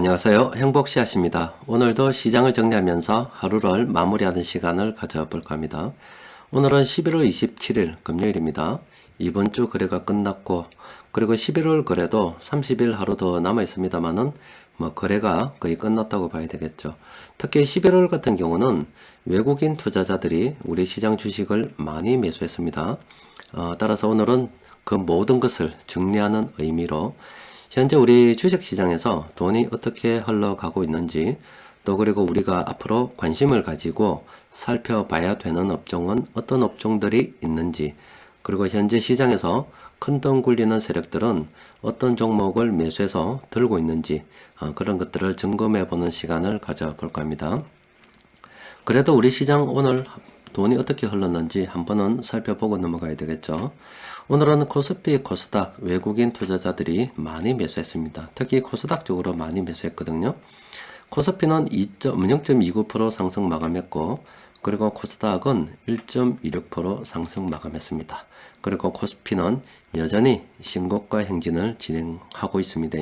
안녕하세요. 행복씨앗입니다. 오늘도 시장을 정리하면서 하루를 마무리하는 시간을 가져볼까 합니다. 오늘은 11월 27일 금요일입니다. 이번 주 거래가 끝났고, 그리고 11월 거래도 30일 하루 더 남아 있습니다만은 거래가 거의 끝났다고 봐야 되겠죠. 특히 11월 같은 경우는 외국인 투자자들이 우리 시장 주식을 많이 매수했습니다. 따라서 오늘은 그 모든 것을 정리하는 의미로 현재 우리 주식시장에서 돈이 어떻게 흘러가고 있는지, 또 그리고 우리가 앞으로 관심을 가지고 살펴봐야 되는 업종은 어떤 업종들이 있는지, 그리고 현재 시장에서 큰돈 굴리는 세력들은 어떤 종목을 매수해서 들고 있는지, 그런 것들을 점검해 보는 시간을 가져볼까 합니다. 그래도 우리 시장 오늘 돈이 어떻게 흘렀는지 한번은 살펴보고 넘어가야 되겠죠. 오늘은 코스피, 코스닥 외국인 투자자들이 많이 매수했습니다. 특히 코스닥 쪽으로 많이 매수했거든요. 코스피는 0.29% 상승 마감했고, 그리고 코스닥은 1.26% 상승 마감했습니다. 그리고 코스피는 여전히 신고가 행진을 진행하고 있습니다.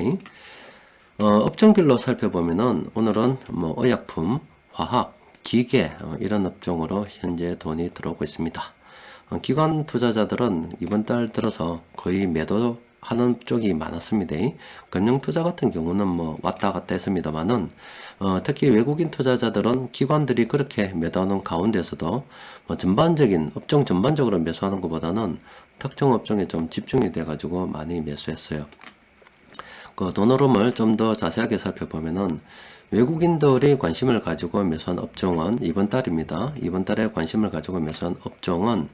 업종별로 살펴보면은 오늘은 의약품, 화학, 기계 이런 업종으로 현재 돈이 들어오고 있습니다. 기관 투자자들은 이번 달 들어서 거의 매도하는 쪽이 많았습니다. 금융투자 같은 경우는 왔다 갔다 했습니다만은 특히 외국인 투자자들은 기관들이 그렇게 매도하는 가운데서도 전반적인 업종 전반적으로 매수하는 것보다는 특정 업종에 좀 집중이 돼 가지고 많이 매수했어요. 그 돈 흐름을 좀 더 자세하게 살펴보면은 외국인들이 관심을 가지고 매수한 업종은 이번 달입니다. 이번 달에 관심을 가지고 매수한 업종은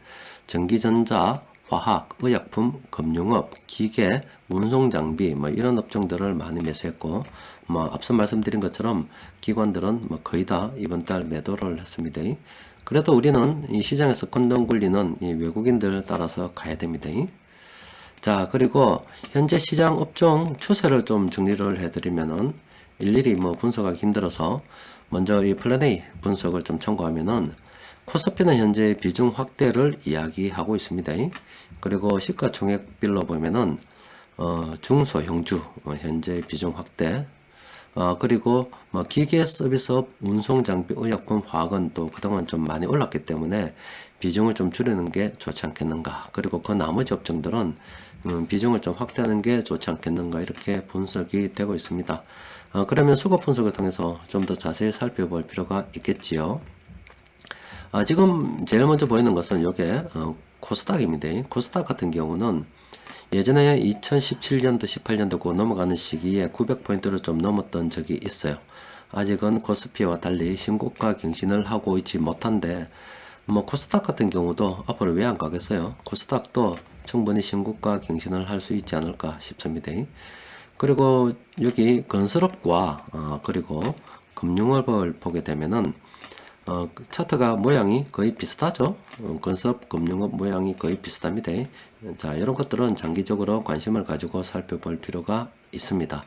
전기전자, 화학, 의약품, 금융업, 기계, 운송장비 이런 업종들을 많이 매수했고, 앞서 말씀드린 것처럼 기관들은 거의 다 이번 달 매도를 했습니다. 그래도 우리는 이 시장에서 큰돈 굴리는 이 외국인들 따라서 가야 됩니다. 자, 그리고 현재 시장 업종 추세를 좀 정리를 해드리면은 일일이 분석하기 힘들어서 먼저 이 플랜 A 분석을 좀 참고하면은 코스피는 현재 비중 확대를 이야기하고 있습니다. 그리고 시가총액별로 보면은 중소형주 현재 비중 확대, 그리고 기계 서비스업, 운송장비, 의약품, 화학은 또 그동안 좀 많이 올랐기 때문에 비중을 좀 줄이는 게 좋지 않겠는가. 그리고 그 나머지 업종들은 비중을 좀 확대하는 게 좋지 않겠는가, 이렇게 분석이 되고 있습니다. 그러면 수급 분석을 통해서 좀 더 자세히 살펴볼 필요가 있겠지요. 지금 제일 먼저 보이는 것은 요게 코스닥입니다. 코스닥 같은 경우는 예전에 2017년도 18년도 그 넘어가는 시기에 900포인트를 좀 넘었던 적이 있어요. 아직은 코스피와 달리 신고가 갱신을 하고 있지 못한데 코스닥 같은 경우도 앞으로 왜 안 가겠어요? 코스닥도 충분히 신고가 갱신을 할 수 있지 않을까 싶습니다. 그리고 여기 건설업과 그리고 금융업을 보게 되면은 차트가 모양이 거의 비슷하죠. 건설업, 금융업 모양이 거의 비슷합니다. 자, 이런 것들은 장기적으로 관심을 가지고 살펴볼 필요가 있습니다.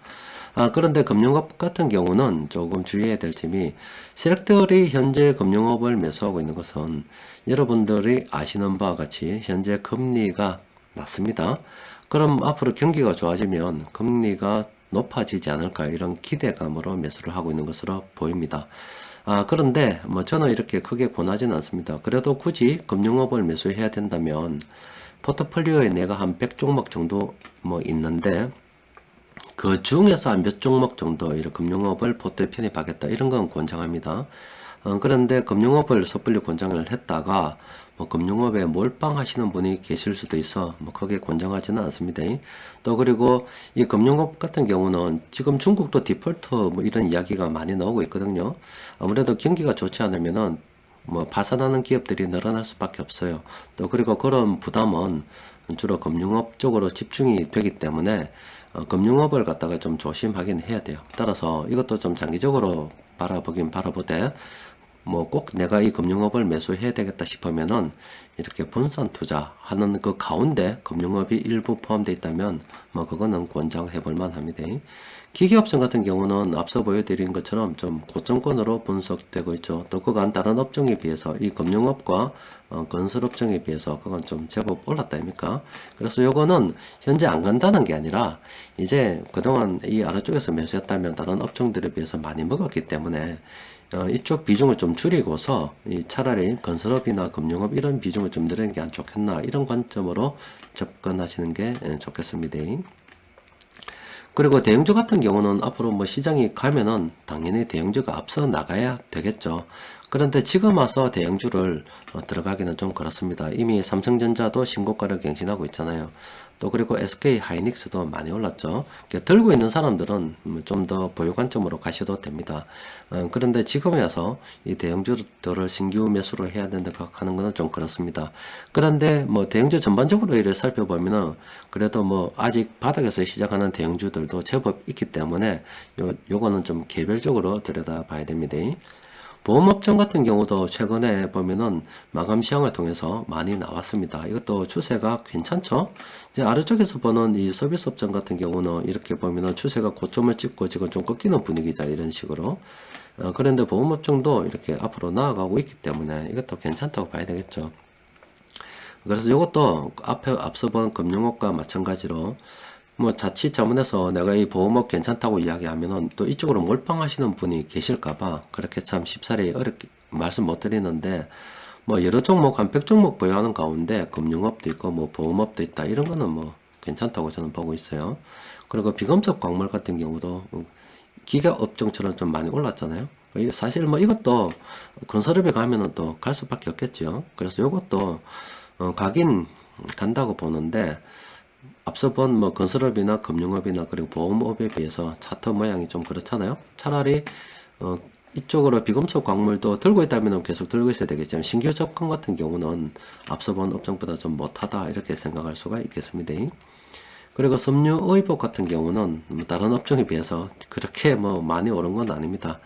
그런데 금융업 같은 경우는 조금 주의해야 될 점이, 세력들이 현재 금융업을 매수하고 있는 것은 여러분들이 아시는 바와 같이 현재 금리가 낮습니다. 그럼 앞으로 경기가 좋아지면 금리가 높아지지 않을까, 이런 기대감으로 매수를 하고 있는 것으로 보입니다. 그런데 저는 이렇게 크게 권하지는 않습니다. 그래도 굳이 금융업을 매수해야 된다면 포트폴리오에 내가 한 100종목 정도 있는데 그 중에서 한 몇 종목 정도 이런 금융업을 포트에 편입하겠다, 이런 건 권장합니다. 그런데 금융업을 섣불리 권장을 했다가 금융업에 몰빵하시는 분이 계실 수도 있어 크게 권장하지는 않습니다. 또 그리고 이 금융업 같은 경우는 지금 중국도 디폴트 이런 이야기가 많이 나오고 있거든요. 아무래도 경기가 좋지 않으면은 파산하는 기업들이 늘어날 수밖에 없어요. 또 그리고 그런 부담은 주로 금융업 쪽으로 집중이 되기 때문에 금융업을 갖다가 좀 조심하긴 해야 돼요. 따라서 이것도 좀 장기적으로 바라보긴 바라보되 뭐 꼭 내가 이 금융업을 매수해야 되겠다 싶으면은 이렇게 분산 투자하는 그 가운데 금융업이 일부 포함되어 있다면 뭐 그거는 권장해 볼 만합니다. 기계업종 같은 경우는 앞서 보여드린 것처럼 좀 고점권으로 분석되고 있죠. 또 그간 다른 업종에 비해서 이 금융업과 건설업종에 비해서 그건 좀 제법 올랐다 아닙니까? 그래서 요거는 현재 안 간다는 게 아니라 이제 그동안 이 아래쪽에서 매수했다면 다른 업종들에 비해서 많이 먹었기 때문에 이쪽 비중을 좀 줄이고서 차라리 건설업이나 금융업 이런 비중을 좀 늘리는 게 안 좋겠나 이런 관점으로 접근하시는 게 좋겠습니다. 그리고 대형주 같은 경우는 앞으로 뭐 시장이 가면은 당연히 대형주가 앞서 나가야 되겠죠. 그런데 지금 와서 대형주를 들어가기는 좀 그렇습니다. 이미 삼성전자도 신고가를 갱신하고 있잖아요. 또 그리고 SK 하이닉스도 많이 올랐죠. 들고 있는 사람들은 좀 더 보유 관점으로 가셔도 됩니다. 그런데 지금에 와서 이 대형주들을 신규 매수를 해야 된다고 하는 것은 좀 그렇습니다. 그런데 뭐 대형주 전반적으로 이를 살펴보면은 그래도 뭐 아직 바닥에서 시작하는 대형주들도 제법 있기 때문에 요거는 좀 개별적으로 들여다 봐야 됩니다. 보험업종 같은 경우도 최근에 보면은 마감 시황을 통해서 많이 나왔습니다. 이것도 추세가 괜찮죠? 이제 아래쪽에서 보는 이 서비스 업종 같은 경우는 이렇게 보면은 추세가 고점을 찍고 지금 좀 꺾이는 분위기죠. 이런 식으로. 그런데 보험업종도 이렇게 앞으로 나아가고 있기 때문에 이것도 괜찮다고 봐야 되겠죠. 그래서 이것도 앞서 본 금융업과 마찬가지로 뭐 자칫 잘못해서 내가 이 보험업 괜찮다고 이야기하면은 또 이쪽으로 몰빵하시는 분이 계실까봐 그렇게 참 쉽사리 어렵게 말씀 못 드리는데 뭐 여러 종목 한 100종목 보유하는 가운데 금융업도 있고 뭐 보험업도 있다 이런 거는 뭐 괜찮다고 저는 보고 있어요. 그리고 비금속 광물 같은 경우도 기계업종처럼 좀 많이 올랐잖아요. 사실 뭐 이것도 건설업에 가면은 또 갈 수밖에 없겠죠. 그래서 이것도 가긴 간다고 보는데 앞서 본 뭐 건설업이나 금융업이나 그리고 보험업에 비해서 차트 모양이 좀 그렇잖아요. 차라리 이쪽으로 비금속 광물도 들고 있다면 계속 들고 있어야 되겠지만 신규 접근 같은 경우는 앞서 본 업종보다 좀 못하다 이렇게 생각할 수가 있겠습니다. 그리고 섬유의복 같은 경우는 다른 업종에 비해서 그렇게 뭐 많이 오른 건 아닙니다.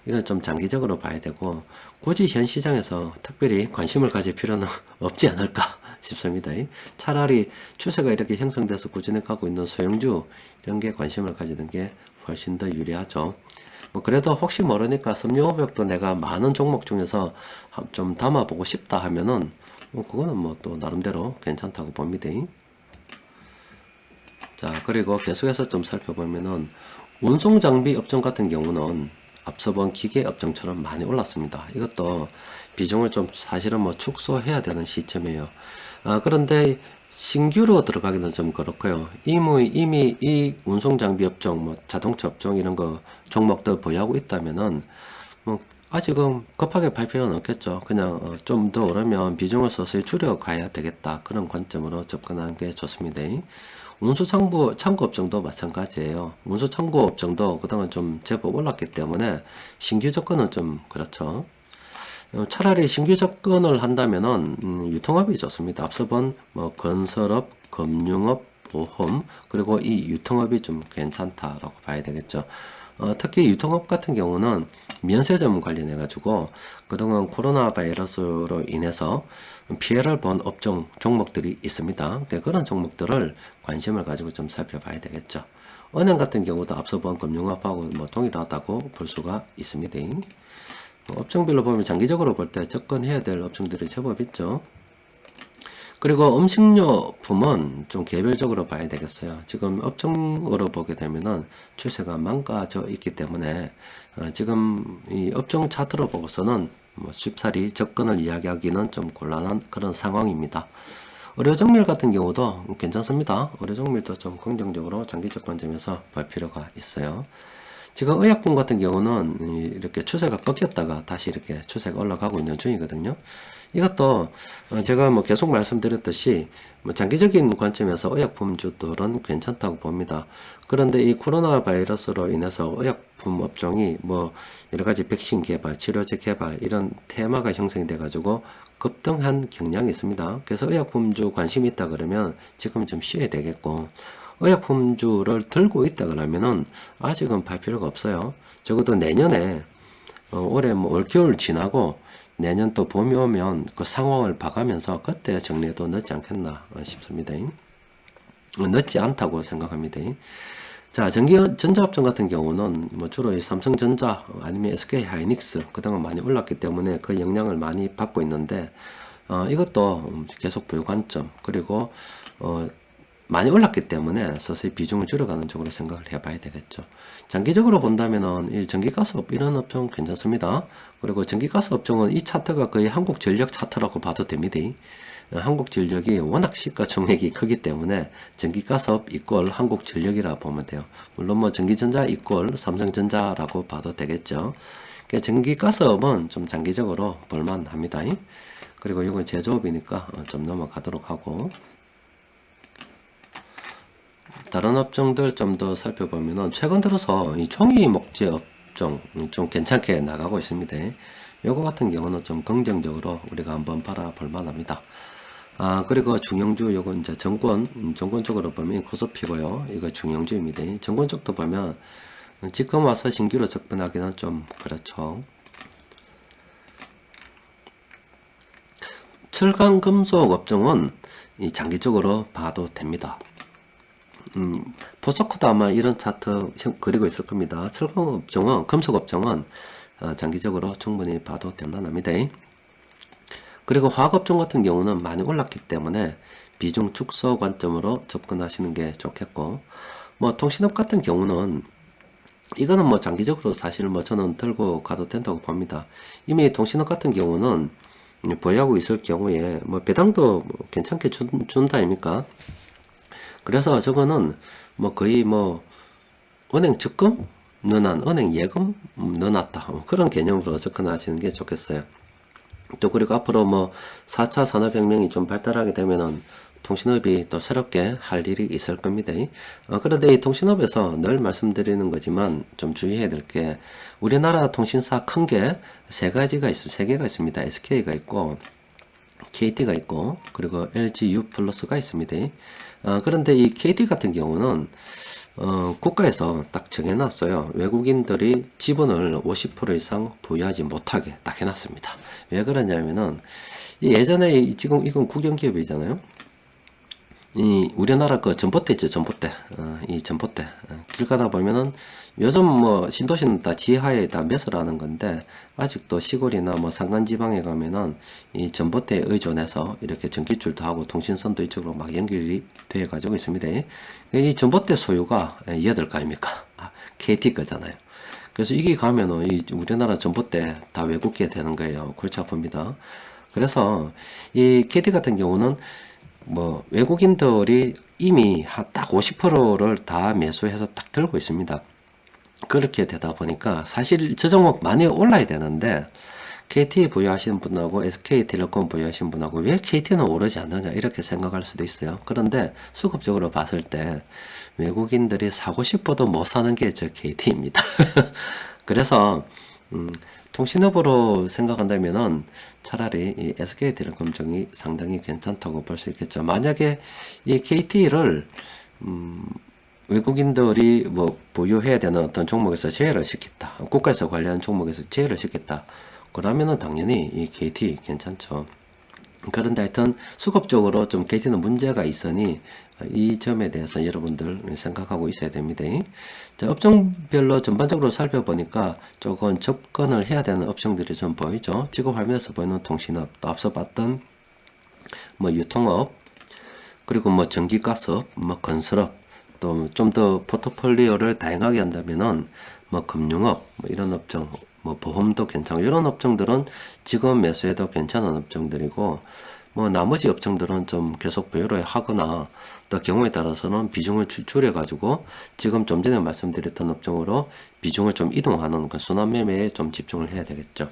이건 좀 장기적으로 봐야 되고 굳이 현 시장에서 특별히 관심을 가질 필요는 없지 않을까 싶습니다. 차라리 추세가 이렇게 형성돼서 꾸준히 가고 있는 소형주 이런 게 관심을 가지는 게 훨씬 더 유리하죠. 뭐 그래도 혹시 모르니까 섬유의복도 내가 많은 종목 중에서 좀 담아보고 싶다 하면은 뭐 그거는 뭐 또 나름대로 괜찮다고 봅니다. 자, 그리고 계속해서 좀 살펴보면은 운송장비 업종 같은 경우는 앞서 본 기계 업종처럼 많이 올랐습니다. 이것도 비중을 좀 사실은 뭐 축소해야 되는 시점이에요. 그런데 신규로 들어가기는 좀 그렇고요. 이미 이 운송장비 업종, 뭐 자동차 업종 이런 거 종목들 보유하고 있다면은 뭐 아직은 급하게 팔 필요는 없겠죠. 그냥 좀 더 오르면 비중을 서서히 줄여 가야 되겠다. 그런 관점으로 접근하는 게 좋습니다. 운수창고 업종도 마찬가지예요. 운수창고 업종도 그동안 좀 제법 올랐기 때문에 신규 접근은 좀 그렇죠. 차라리 신규 접근을 한다면은 유통업이 좋습니다. 앞서 본 뭐 건설업, 금융업, 보험 그리고 이 유통업이 좀 괜찮다라고 봐야 되겠죠. 특히 유통업 같은 경우는 면세점 관련해 가지고 그동안 코로나 바이러스로 인해서 피해를 본 업종 종목들이 있습니다. 그런 종목들을 관심을 가지고 좀 살펴봐야 되겠죠. 은행 같은 경우도 앞서 본 금융업하고 뭐 동일하다고 볼 수가 있습니다. 업종별로 보면 장기적으로 볼 때 접근해야 될 업종들이 제법 있죠. 그리고 음식료품은 좀 개별적으로 봐야 되겠어요. 지금 업종으로 보게 되면은 추세가 망가져 있기 때문에 지금 이 업종 차트로 보고서는 뭐 쉽사리 접근을 이야기하기는 좀 곤란한 그런 상황입니다. 의료정밀 같은 경우도 괜찮습니다. 의료정밀도 좀 긍정적으로 장기적 관점에서 볼 필요가 있어요. 지금 의약품 같은 경우는 이렇게 추세가 꺾였다가 다시 이렇게 추세가 올라가고 있는 중이거든요. 이것도 제가 뭐 계속 말씀드렸듯이 뭐 장기적인 관점에서 의약품주들은 괜찮다고 봅니다. 그런데 이 코로나 바이러스로 인해서 의약품 업종이 뭐 여러 가지 백신 개발, 치료제 개발 이런 테마가 형성이 돼 가지고 급등한 경향이 있습니다. 그래서 의약품주 관심이 있다 그러면 지금 좀 쉬어야 되겠고 의약품주를 들고 있다 그러면은 아직은 팔 필요가 없어요. 적어도 내년에 올해 뭐 올겨울 지나고 내년 또 봄이 오면 그 상황을 봐가면서 그때 정리해도 늦지 않겠나 싶습니다. 늦지 않다고 생각합니다. 자, 전자업종 같은 경우는 뭐 주로 이 삼성전자 아니면 SK 하이닉스 그동안 많이 올랐기 때문에 그 영향을 많이 받고 있는데 이것도 계속 보유 관점 그리고 많이 올랐기 때문에 서서히 비중을 줄여가는 쪽으로 생각을 해봐야 되겠죠. 장기적으로 본다면은 이 전기가스업 이런 업종 괜찮습니다. 그리고 전기가스 업종은 이 차트가 거의 한국전력 차트라고 봐도 됩니다. 한국전력이 워낙 시가총액이 크기 때문에 전기가스업 이꼴 한국전력이라 보면 돼요. 물론 뭐 전기전자 이꼴 삼성전자라고 봐도 되겠죠. 그러니까 전기가스업은 좀 장기적으로 볼만합니다. 그리고 이건 제조업이니까 좀 넘어가도록 하고, 다른 업종들 좀 더 살펴보면은 최근 들어서 이 종이 목재 업종 좀 괜찮게 나가고 있습니다. 요거 같은 경우는 좀 긍정적으로 우리가 한번 바라볼 만합니다. 그리고 중형주 요거 이제 정권 쪽으로 보면 코스피고요. 이거 중형주입니다. 정권 쪽도 보면 지금 와서 신규로 접근하기는 좀 그렇죠. 철강 금속 업종은 이 장기적으로 봐도 됩니다. 포스코도 아마 이런 차트 그리고 있을 겁니다. 철강 업종은, 금속 업종은 장기적으로 충분히 봐도 될만합니다. 그리고 화학 업종 같은 경우는 많이 올랐기 때문에 비중 축소 관점으로 접근하시는 게 좋겠고, 뭐 통신업 같은 경우는 이거는 뭐 장기적으로 사실 뭐 저는 들고 가도 된다고 봅니다. 이미 통신업 같은 경우는 보유하고 있을 경우에 뭐 배당도 뭐 괜찮게 준다 아닙니까? 그래서 저거는 뭐 거의 뭐 은행 적금 넣어놨, 은행 예금 넣어놨다 그런 개념으로 접근하시는 게 좋겠어요. 또 그리고 앞으로 뭐 4차 산업혁명이 좀 발달하게 되면은 통신업이 또 새롭게 할 일이 있을 겁니다. 그런데 이 통신업에서 늘 말씀드리는 거지만 좀 주의해야 될 게, 우리나라 통신사 큰 게 세 개가 있습니다. SK가 있고 KT가 있고 그리고 LG U 플러스가 있습니다. 그런데 이 KT 같은 경우는 국가에서 딱 정해놨어요. 외국인들이 지분을 50% 이상 보유하지 못하게 딱 해놨습니다. 왜 그러냐면은 예전에 지금 이건 국영기업이잖아요. 이 우리나라 그 전봇대 있죠, 전봇대. 이 전봇대 길 가다 보면은 요즘 뭐 신도시는 다 지하에 다 매설하는 건데, 아직도 시골이나 뭐 산간지방에 가면은 이 전봇대에 의존해서 이렇게 전기줄도 하고 통신선도 이쪽으로 막 연결이 되어 가지고 있습니다. 이 전봇대 소유가 8개 아닙니까? KT 거잖아요. 그래서 이게 가면은 이 우리나라 전봇대 다 외국계 되는 거예요. 골치 아픕니다. 그래서 이 KT 같은 경우는 뭐 외국인들이 이미 딱 50%를 다 매수해서 딱 들고 있습니다. 그렇게 되다 보니까 사실 저 종목 많이 올라야 되는데, KT 보유하시는 분하고 SK텔레콤 보유하시는 분하고 왜 KT는 오르지 않느냐 이렇게 생각할 수도 있어요. 그런데 수급적으로 봤을 때 외국인들이 사고 싶어도 못 사는 게 저 KT입니다. 그래서 통신업으로 생각한다면은 차라리 이 SK텔레콤 쪽이 상당히 괜찮다고 볼 수 있겠죠. 만약에 이 KT를 외국인들이 뭐 보유해야 되는 어떤 종목에서 제외를 시켰다, 국가에서 관리하는 종목에서 제외를 시켰다, 그러면은 당연히 이 KT 괜찮죠. 그런데 하여튼 수급적으로 좀 KT는 문제가 있으니 이 점에 대해서 여러분들 생각하고 있어야 됩니다. 자, 업종별로 전반적으로 살펴보니까 조금 접근을 해야 되는 업종들이 좀 보이죠. 지금 화면에서 보이는 통신업, 또 앞서 봤던 뭐 유통업, 그리고 뭐 전기가스업, 뭐 건설업, 또 좀 더 포트폴리오를 다양하게 한다면은 뭐 금융업, 뭐 이런 업종, 뭐 보험도 괜찮고 이런 업종들은 지금 매수해도 괜찮은 업종들이고, 뭐 나머지 업종들은 좀 계속 보유를 하거나 또 경우에 따라서는 비중을 줄여 가지고 지금 좀 전에 말씀드렸던 업종으로 비중을 좀 이동하는 그 순환 매매에 좀 집중을 해야 되겠죠.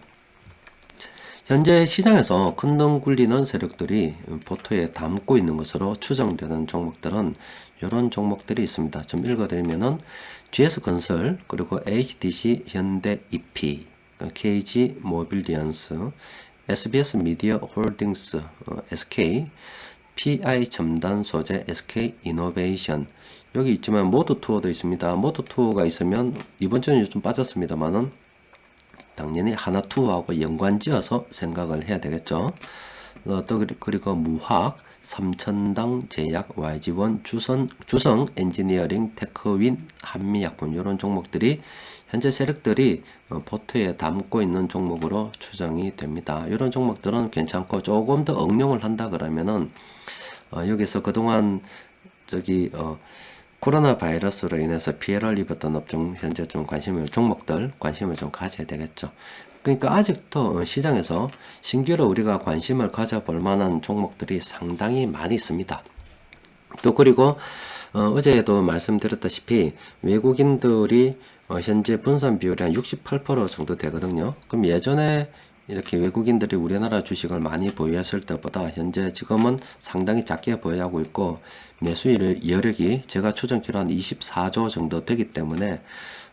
현재 시장에서 큰등 굴리는 세력들이 포트에 담고 있는 것으로 추정되는 종목들은 이런 종목들이 있습니다. 좀 읽어드리면은 GS건설, 그리고 HDC 현대 EP, KG 모빌리언스, SBS 미디어 홀딩스, SK, PI 첨단 소재, SK 이노베이션. 여기 있지만 모드 투어도 있습니다. 모드 투어가 있으면 이번 주는 좀 빠졌습니다만은 당연히 하나투하고 연관지어서 생각을 해야 되겠죠. 또 그리고 무학, 삼천당 제약, YG원, 주성 엔지니어링, 테크윈, 한미약품 이런 종목들이 현재 세력들이 포트에 담고 있는 종목으로 추정이 됩니다. 이런 종목들은 괜찮고 조금 더 응용을 한다 그러면은 여기서 그동안 코로나 바이러스로 인해서 피해를 입었던 업종 현재 좀 종목들 관심을 좀 가져야 되겠죠. 그러니까 아직도 시장에서 신규로 우리가 관심을 가져볼 만한 종목들이 상당히 많이 있습니다. 또 그리고 어제도 말씀드렸다시피 외국인들이 현재 분산 비율이 한 68% 정도 되거든요. 그럼 예전에 이렇게 외국인들이 우리나라 주식을 많이 보유했을 때보다 현재 지금은 상당히 작게 보유하고 있고 매수 여력이 제가 추정키로 한 24조 정도 되기 때문에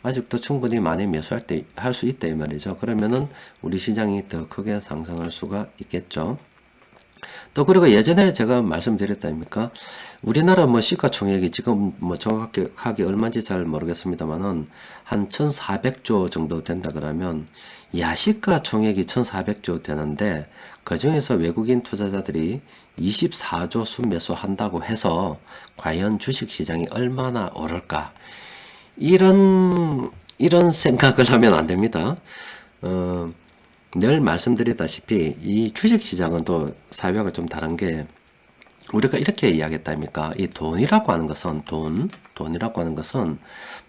아직도 충분히 많이 매수할 때 할 수 있다 이 말이죠. 그러면은 우리 시장이 더 크게 상승할 수가 있겠죠. 또 그리고 예전에 제가 말씀드렸다니까 우리나라 뭐 시가총액이 지금 뭐 정확하게 얼마인지 잘 모르겠습니다만은 한 1400조 정도 된다 그러면 야 시가총액이 1400조 되는데 그 중에서 외국인 투자자들이 24조 순매수 한다고 해서 과연 주식시장이 얼마나 오를까 이런 생각을 하면 안 됩니다. 늘 말씀드리다시피 이 주식시장은 또 사회가 좀 다른 게 우리가 이렇게 이야기했다니까 이 돈이라고 하는 것은 돈이라고 하는 것은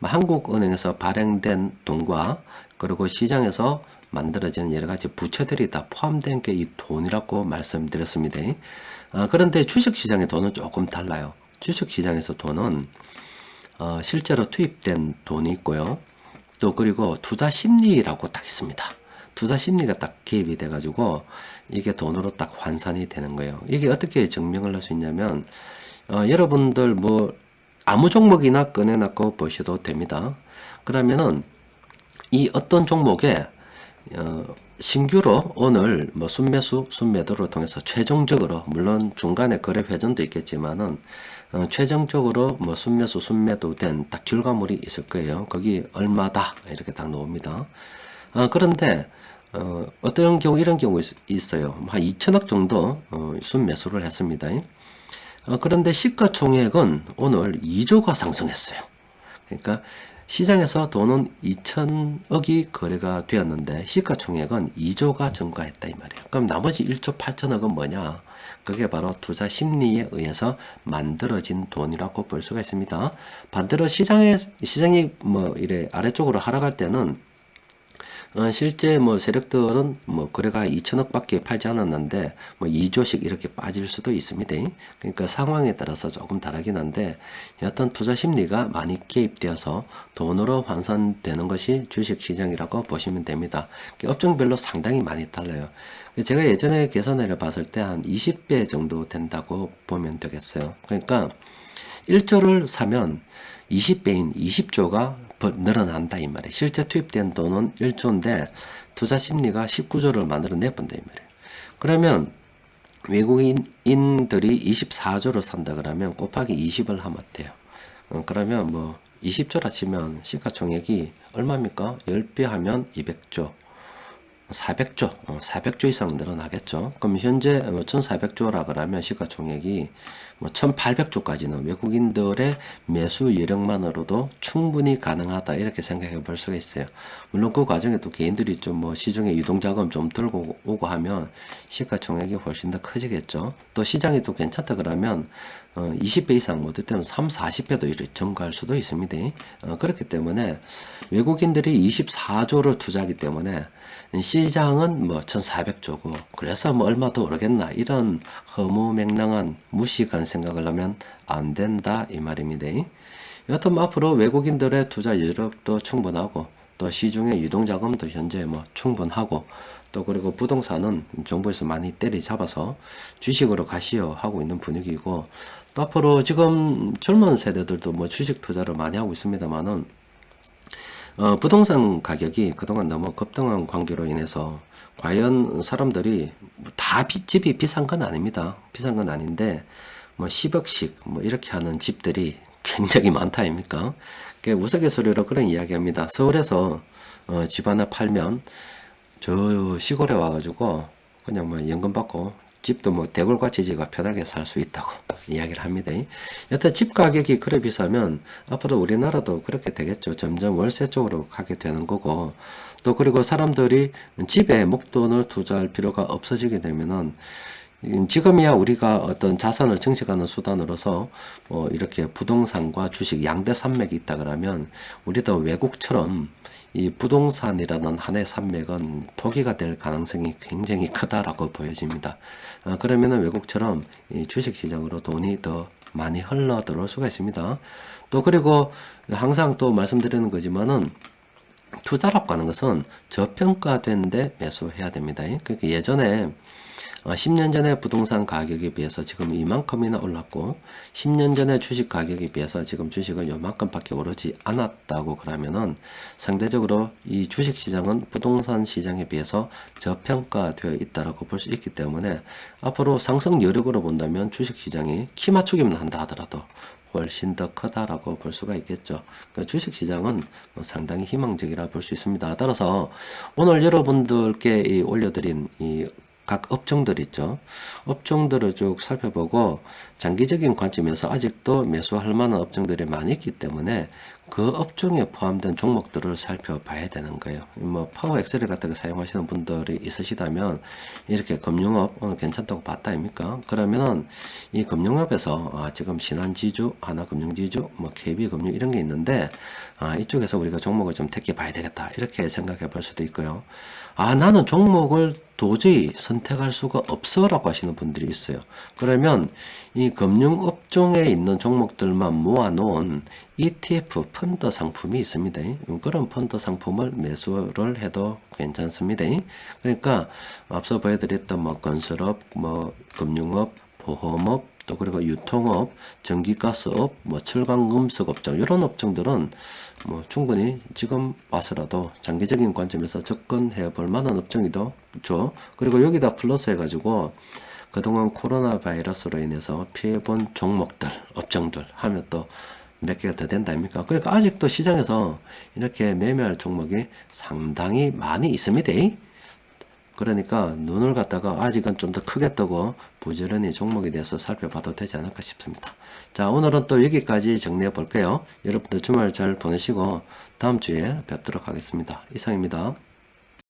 한국은행에서 발행된 돈과 그리고 시장에서 만들어지는 여러 가지 부채들이 다 포함된 게 이 돈이라고 말씀드렸습니다. 그런데 주식시장의 돈은 조금 달라요. 주식시장에서 돈은 실제로 투입된 돈이 있고요. 또 그리고 투자 심리라고 딱 있습니다. 투자 심리가 딱 개입이 돼가지고 이게 돈으로 딱 환산이 되는 거예요. 이게 어떻게 증명을 할 수 있냐면 여러분들 뭐 아무 종목이나 꺼내놓고 보셔도 됩니다. 그러면은 이 어떤 종목에 신규로 오늘 뭐 순매수, 순매도를 통해서 최종적으로 물론 중간에 거래 회전도 있겠지만은 최종적으로 뭐 순매수, 순매도 된 딱 결과물이 있을 거예요. 거기 얼마다 이렇게 딱 나옵니다. 그런데 어떤 경우 이런 경우 있어요. 한 2천억 정도 순매수를 했습니다. 그런데 시가총액은 오늘 2조가 상승했어요. 그러니까 시장에서 돈은 2천억이 거래가 되었는데 시가총액은 2조가 증가했다 이 말이에요. 그럼 나머지 1조 8천억은 뭐냐? 그게 바로 투자 심리에 의해서 만들어진 돈이라고 볼 수가 있습니다. 반대로 시장이 뭐 이래 아래쪽으로 하락할 때는 실제 뭐 세력들은 뭐 거래가 2천억 밖에 팔지 않았는데 뭐 2조씩 이렇게 빠질 수도 있습니다. 그러니까 상황에 따라서 조금 다르긴 한데 여하튼 투자 심리가 많이 개입되어서 돈으로 환산되는 것이 주식 시장이라고 보시면 됩니다. 업종별로 상당히 많이 달라요. 제가 예전에 계산을 해봤을 때 한 20배 정도 된다고 보면 되겠어요. 그러니까 1조를 사면 20배인 20조가 늘어난다 이 말이에요. 실제 투입된 돈은 1조인데 투자 심리가 19조를 만들어내본다 이 말이에요. 그러면 외국인들이 24조를 산다 그러면 곱하기 20을 하면 돼요. 그러면 뭐 20조라 치면 시가총액이 얼마입니까? 10배 하면 200조 400조 이상 늘어나겠죠. 그럼 현재 1400조라 그러면 시가총액이 뭐 1800조까지는 외국인들의 매수 여력만으로도 충분히 가능하다 이렇게 생각해 볼 수가 있어요. 물론 그 과정에 또 개인들이 좀 뭐 시중에 유동자금 좀 들고 오고 하면 시가총액이 훨씬 더 커지겠죠. 또 시장이 또 괜찮다 그러면 20배 이상 못할 때는 3, 40배도 이렇게 증가할 수도 있습니다. 그렇기 때문에 외국인들이 24조를 투자하기 때문에 시장은 뭐 1400조고 그래서 뭐 얼마 더 오르겠나 이런 허무맹랑한 무식한 생각을 하면 안 된다 이 말입니다. 여하튼 앞으로 외국인들의 투자 여력도 충분하고 또 시중의 유동자금도 현재 뭐 충분하고 또 그리고 부동산은 정부에서 많이 때리 잡아서 주식으로 가시오 하고 있는 분위기고 또 앞으로 지금 젊은 세대들도 뭐 주식 투자를 많이 하고 있습니다만은 부동산 가격이 그동안 너무 급등한 관계로 인해서 과연 사람들이 다 집이 비싼 건 아닙니다. 비싼 건 아닌데 뭐 10억씩 뭐 이렇게 하는 집들이 굉장히 많다 아닙니까? 우스갯소리로 그런 이야기합니다. 서울에서 집 하나 팔면 저 시골에 와가지고 그냥 뭐 연금 받고 집도 뭐 대골같이 지가 편하게 살 수 있다고 이야기를 합니다. 여튼 집 가격이 그래 비싸면 앞으로 우리나라도 그렇게 되겠죠. 점점 월세 쪽으로 가게 되는 거고, 또 그리고 사람들이 집에 목돈을 투자할 필요가 없어지게 되면은 지금이야 우리가 어떤 자산을 증식하는 수단으로서 이렇게 부동산과 주식 양대 산맥이 있다 그러면 우리도 외국처럼 이 부동산이라는 하나의 산맥은 포기가 될 가능성이 굉장히 크다라고 보여집니다. 그러면은 외국처럼 이 주식 시장으로 돈이 더 많이 흘러 들어올 수가 있습니다. 또 그리고 항상 또 말씀드리는 거지만은 투자라고 하는 것은 저평가된 데 매수해야 됩니다. 그러니까 예전에 10년 전에 부동산 가격에 비해서 지금 이만큼이나 올랐고 10년 전에 주식 가격에 비해서 지금 주식은 요만큼밖에 오르지 않았다고 그러면은 상대적으로 이 주식 시장은 부동산 시장에 비해서 저평가되어 있다라고 볼 수 있기 때문에 앞으로 상승 여력으로 본다면 주식 시장이 키 맞추기만 한다 하더라도 훨씬 더 크다라고 볼 수가 있겠죠. 그러니까 주식 시장은 상당히 희망적이라 볼 수 있습니다. 따라서 오늘 여러분들께 올려드린 이 각 업종들 있죠. 업종들을 쭉 살펴보고 장기적인 관점에서 아직도 매수할 만한 업종들이 많이 있기 때문에 그 업종에 포함된 종목들을 살펴봐야 되는 거예요. 뭐 파워 엑셀 같은 거 사용하시는 분들이 있으시다면 이렇게 금융업 오늘 괜찮다고 봤다 아닙니까? 그러면은 이 금융업에서 지금 신한지주, 하나금융지주, 뭐 KB금융 이런 게 있는데 이쪽에서 우리가 종목을 좀 택해 봐야 되겠다 이렇게 생각해 볼 수도 있고요. 나는 종목을 도저히 선택할 수가 없어 라고 하시는 분들이 있어요. 그러면 이 금융업종에 있는 종목들만 모아놓은 ETF 펀드 상품이 있습니다. 그런 펀드 상품을 매수를 해도 괜찮습니다. 그러니까 앞서 보여드렸던 뭐 건설업, 뭐 금융업, 보험업, 또 그리고 유통업, 전기가스업, 뭐 철강금속 업종 이런 업종들은 뭐 충분히 지금 와서라도 장기적인 관점에서 접근해 볼 만한 업종이죠. 그리고 여기다 플러스 해가지고 그동안 코로나 바이러스로 인해서 피해본 종목들, 업종들 하면 또 몇 개가 더 된다 아닙니까? 그러니까 아직도 시장에서 이렇게 매매할 종목이 상당히 많이 있습니다. 그러니까 눈을 갖다가 아직은 좀 더 크게 뜨고 부지런히 종목에 대해서 살펴봐도 되지 않을까 싶습니다. 자, 오늘은 또 여기까지 정리해 볼게요. 여러분들 주말 잘 보내시고 다음 주에 뵙도록 하겠습니다. 이상입니다.